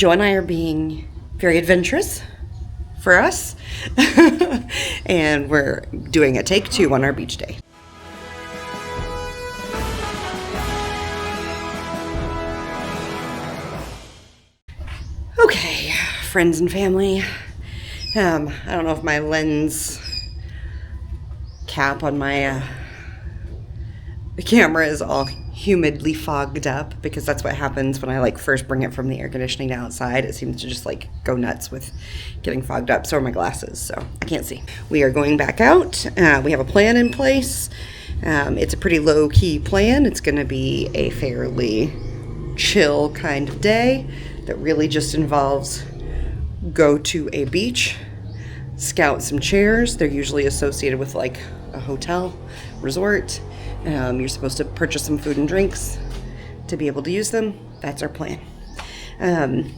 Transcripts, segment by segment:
Joe and I are being very adventurous for us, and we're doing a take 2 on our beach day. Okay, friends and family. I don't know if my lens cap on my camera is all humidly fogged up, because that's what happens when I first bring it from the air conditioning to outside. It seems to just go nuts with getting fogged up. So are my glasses, so I can't see. We are going back out. We have a plan in place. It's a pretty low-key plan. It's going to be a fairly chill kind of day that really just involves go to a beach, scout some chairs. They're usually associated with a hotel, resort. You're supposed to purchase some food and drinks to be able to use them. That's our plan. And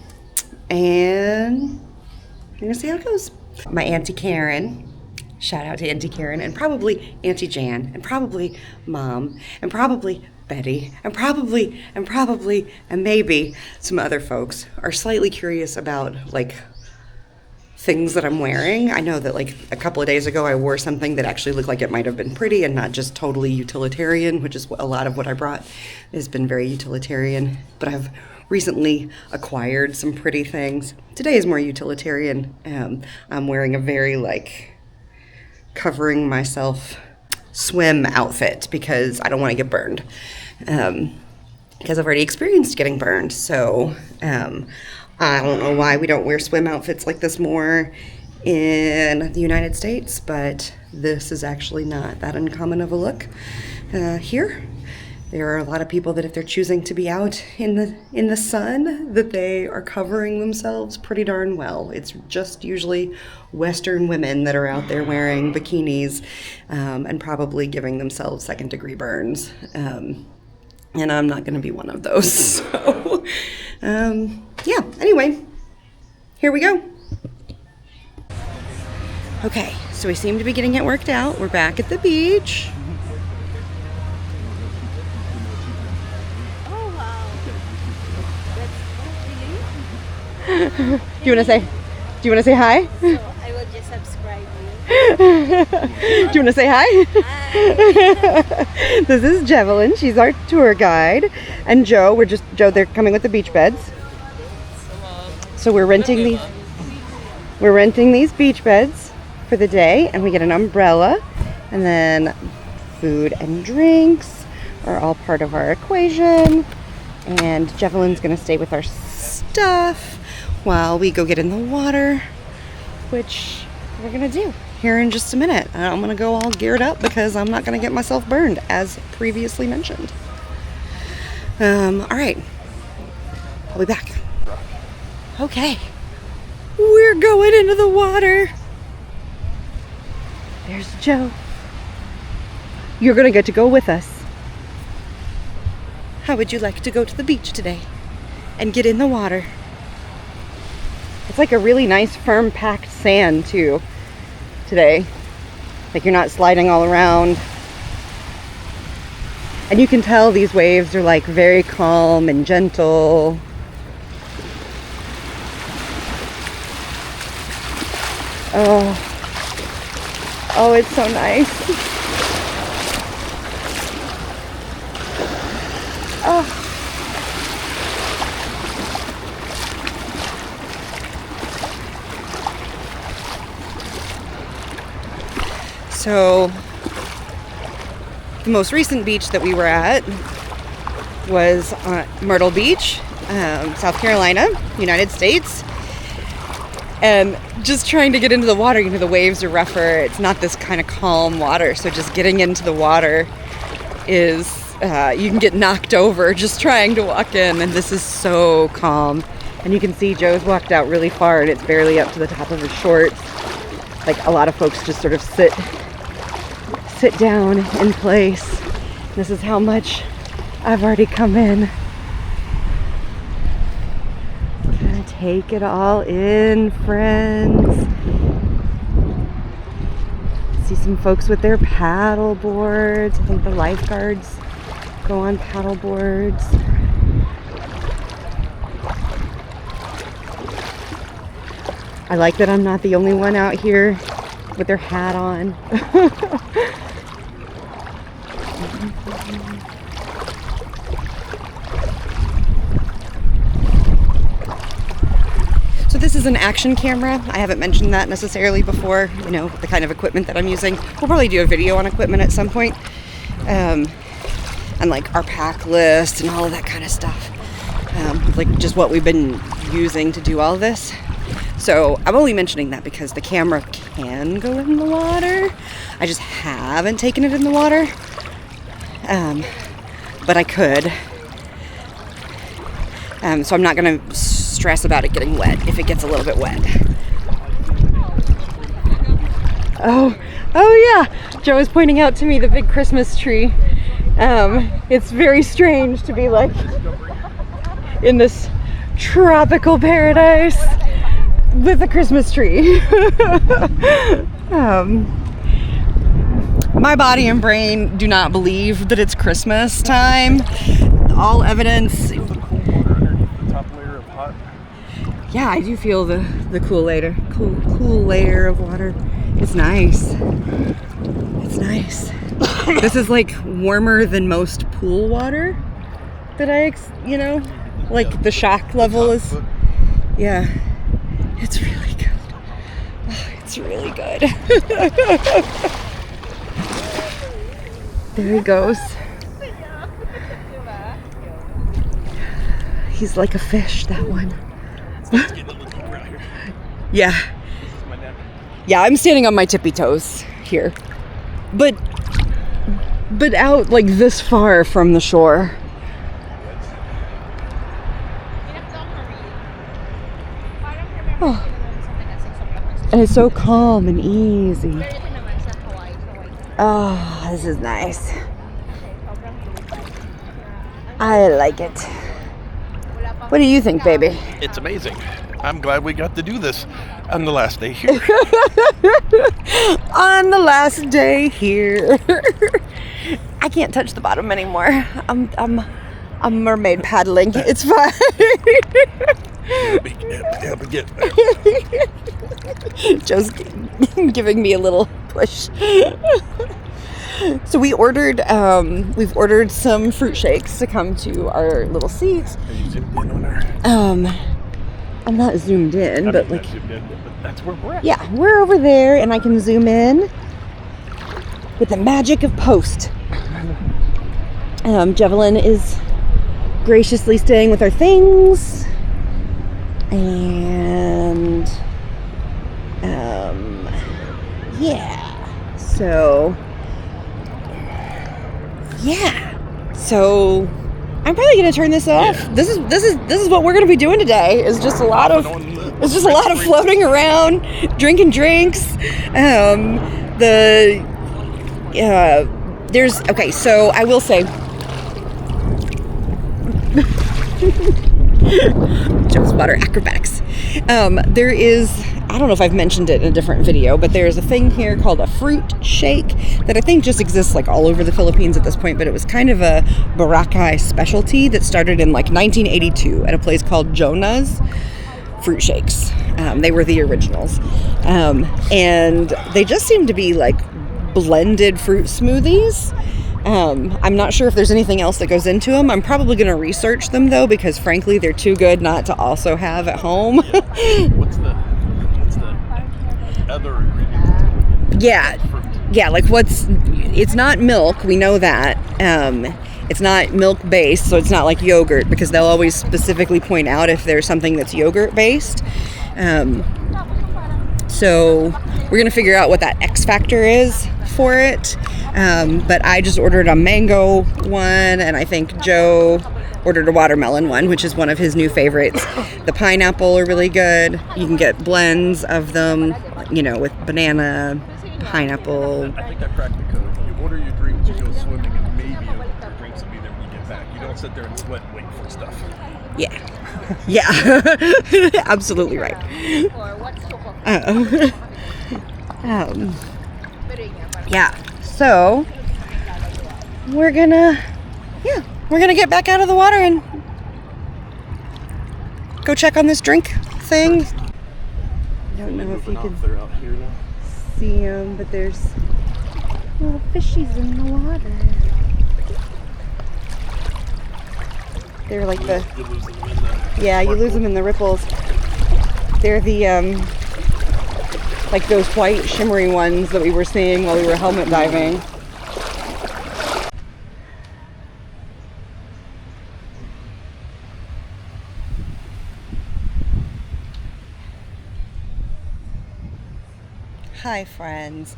we're gonna see how it goes. My Auntie Karen, shout out to Auntie Karen, and probably Auntie Jan, and probably Mom, and probably Betty, and probably, and maybe some other folks are slightly curious about things that I'm wearing. I know that a couple of days ago I wore something that actually looked like it might have been pretty and not just totally utilitarian, which is a lot of what I brought has been very utilitarian. But I've recently acquired some pretty things. Today is more utilitarian. I'm wearing a very covering myself swim outfit because I don't want to get burned. Because I've already experienced getting burned. So I don't know why we don't wear swim outfits like this more in the United States, but this is actually not that uncommon of a look here. There are a lot of people that if they're choosing to be out in the sun, that they are covering themselves pretty darn well. It's just usually Western women that are out there wearing bikinis and probably giving themselves second-degree burns. And I'm not going to be one of those. So, yeah, anyway, here we go. Okay, so we seem to be getting it worked out. We're back at the beach. Oh, wow. That's Do you want to say hi? So I will just subscribe you. Do you want to say hi? Hi. This is Jevelyn. She's our tour guide. And Joe, they're coming with the beach beds. So we're renting these beach beds for the day, and we get an umbrella, and then food and drinks are all part of our equation. And Jevelyn's gonna stay with our stuff while we go get in the water, which we're gonna do here in just a minute. I'm gonna go all geared up because I'm not gonna get myself burned, as previously mentioned. All right, I'll be back. Okay, we're going into the water. There's Joe. You're gonna get to go with us. How would you like to go to the beach today and get in the water? It's a really nice, firm, packed sand too today. You're not sliding all around. And you can tell these waves are very calm and gentle. Oh, it's so nice. Oh. So the most recent beach that we were at was Myrtle Beach, South Carolina, United States. And just trying to get into the water, the waves are rougher. It's not this kind of calm water. So just getting into the water is, you can get knocked over just trying to walk in. And this is so calm. And you can see Joe's walked out really far and it's barely up to the top of his shorts. A lot of folks just sort of sit down in place. This is how much I've already come in. Gonna take it all in, friends. See some folks with their paddle boards. I think the lifeguards go on paddle boards. I like that I'm not the only one out here with their hat on. So this is an action camera. I haven't mentioned that necessarily before, you know, the kind of equipment that I'm using. We'll probably do a video on equipment at some point. And like our pack list and all of that kind of stuff. Like just what we've been using to do all this. So I'm only mentioning that because the camera can go in the water. I just haven't taken it in the water. But I could. So I'm not gonna stress about it getting wet if it gets a little bit wet. Oh yeah, Joe is pointing out to me the big Christmas tree. It's very strange to be like in this tropical paradise with a Christmas tree. My body and brain do not believe that it's Christmas time. All evidence. Yeah, I do feel the cool layer of water. It's nice. It's nice. This is like warmer than most pool water that you know, like the shock level is. Yeah, it's really good. Oh, it's really good. There he goes. He's like a fish, that one. Yeah. Yeah, I'm standing on my tippy toes here. But out like this far from the shore. Oh. And it's so calm and easy. Oh, this is nice. I like it. What do you think, baby? It's amazing. I'm glad we got to do this on the last day here. On the last day here. I can't touch the bottom anymore. I'm mermaid paddling. It's fine. Joe's giving me a little push. So we've ordered some fruit shakes to come to our little seats. Are you zoomed in on her? I'm not zoomed in, but like, but that's where we're at. yeah, we're over there, and I can zoom in with the magic of post. Jevelyn is graciously staying with our things, and yeah, so I'm probably gonna turn this off. Yeah. This is what we're gonna be doing today. Is just a lot of floating around, drinking drinks. So I will say, Joe's water acrobatics. There is, I don't know if I've mentioned it in a different video, but there's a thing here called a fruit shake that I think just exists like all over the Philippines at this point, but it was kind of a Boracay specialty that started in like 1982 at a place called Jonah's Fruit Shakes. They were the originals. And they just seem to be like blended fruit smoothies. I'm not sure if there's anything else that goes into them. I'm probably going to research them though, because frankly, they're too good not to also have at home. What's the other ingredient? Yeah, like it's not milk, we know that. It's not milk based, so it's not like yogurt, because they'll always specifically point out if there's something that's yogurt based. So we're gonna figure out what that X factor is for it. But I just ordered a mango one, and I think Joe ordered a watermelon one, which is one of his new favorites. The pineapple are really good. You can get blends of them, you know, with banana, pineapple. I think I cracked the code. You order your drinks, you go swimming, and maybe your drinks will be there when you get back. You don't sit there and sweat and wait for stuff. Yeah, absolutely right. Yeah, so we're gonna get back out of the water and go check on this drink thing. I don't know if you can They're out here now. see them, but there's little fishies in the water. They're like the, You lose them in the yeah, you lose them in the ripples. They're the, like those white shimmery ones that we were seeing while we were helmet diving. Hi, friends.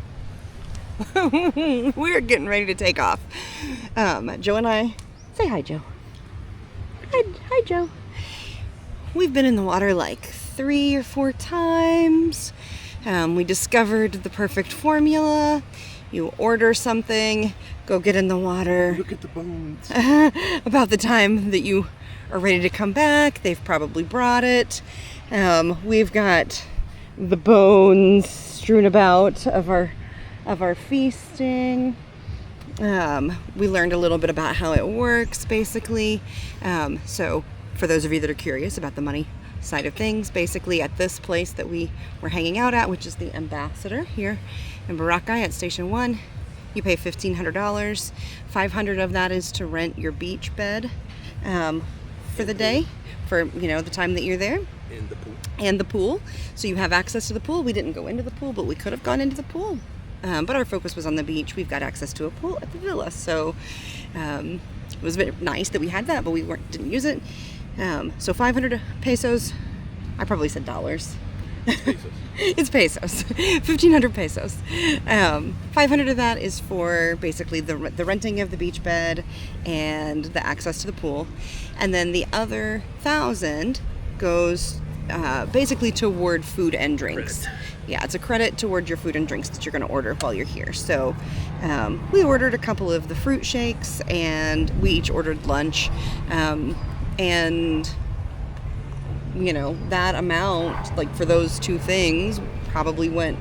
We're getting ready to take off. Joe and I, say hi, Joe. Hi, Joe. We've been in the water like 3 or 4 times. We discovered the perfect formula. You order something, go get in the water. Look at the bones. About the time that you are ready to come back, they've probably brought it. We've got the bones strewn about of our feasting. We learned a little bit about how it works, basically. So for those of you that are curious about the money side of things, basically at this place that we were hanging out at, which is the Ambassador here in Boracay at Station 1, you pay $1,500. $500 of that is to rent your beach bed for the day, for the time that you're there. And the pool. So you have access to the pool. We didn't go into the pool, but we could have gone into the pool. But our focus was on the beach. We've got access to a pool at the villa. So it was a bit nice that we had that, but we didn't use it. So 500 pesos. I probably said dollars. It's pesos. 1,500 pesos. 500 of that is for basically the renting of the beach bed and the access to the pool. And then the other 1,000 goes basically toward food and drinks. Credit. Yeah, it's a credit toward your food and drinks that you're going to order while you're here. So we ordered a couple of the fruit shakes, and we each ordered lunch. And that amount, like for those 2 things, probably went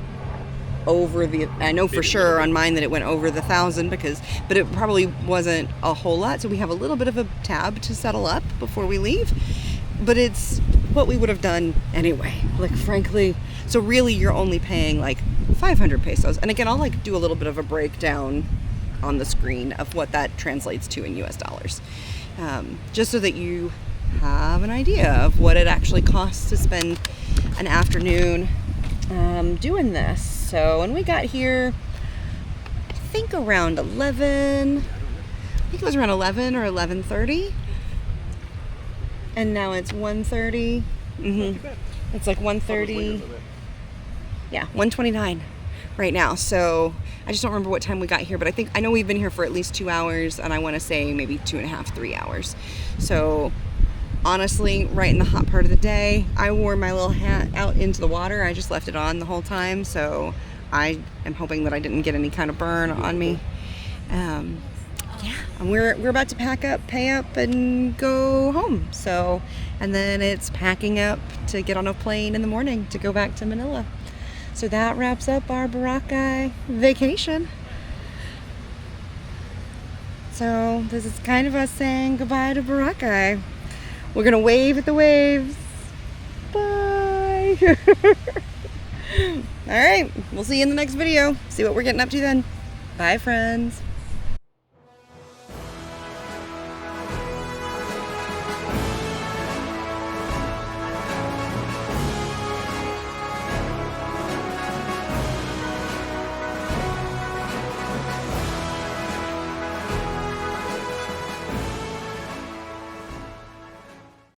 over I know for sure on mine that it went over the 1,000 but it probably wasn't a whole lot. So we have a little bit of a tab to settle up before we leave, but it's what we would have done anyway, like frankly. So really you're only paying like 500 pesos. And again, I'll like do a little bit of a breakdown on the screen of what that translates to in US dollars. Just so that you have an idea of what it actually costs to spend an afternoon doing this. So when we got here, I think around 11, I think it was around 11 or 11:30. And now it's 1:30. It's like 1:30. Yeah, 1:29 right now. So I just don't remember what time we got here, but I know we've been here for at least 2 hours, and I want to say maybe 2.5, 3 hours. So honestly, right in the hot part of the day, I wore my little hat out into the water. I just left it on the whole time, so I am hoping that I didn't get any kind of burn on me. Yeah, and we're about to pack up, pay up, and go home. So, and then it's packing up to get on a plane in the morning to go back to Manila. So that wraps up our Boracay vacation. So this is kind of us saying goodbye to Boracay. We're gonna wave at the waves. Bye. All right, we'll see you in the next video. See what we're getting up to then. Bye, friends.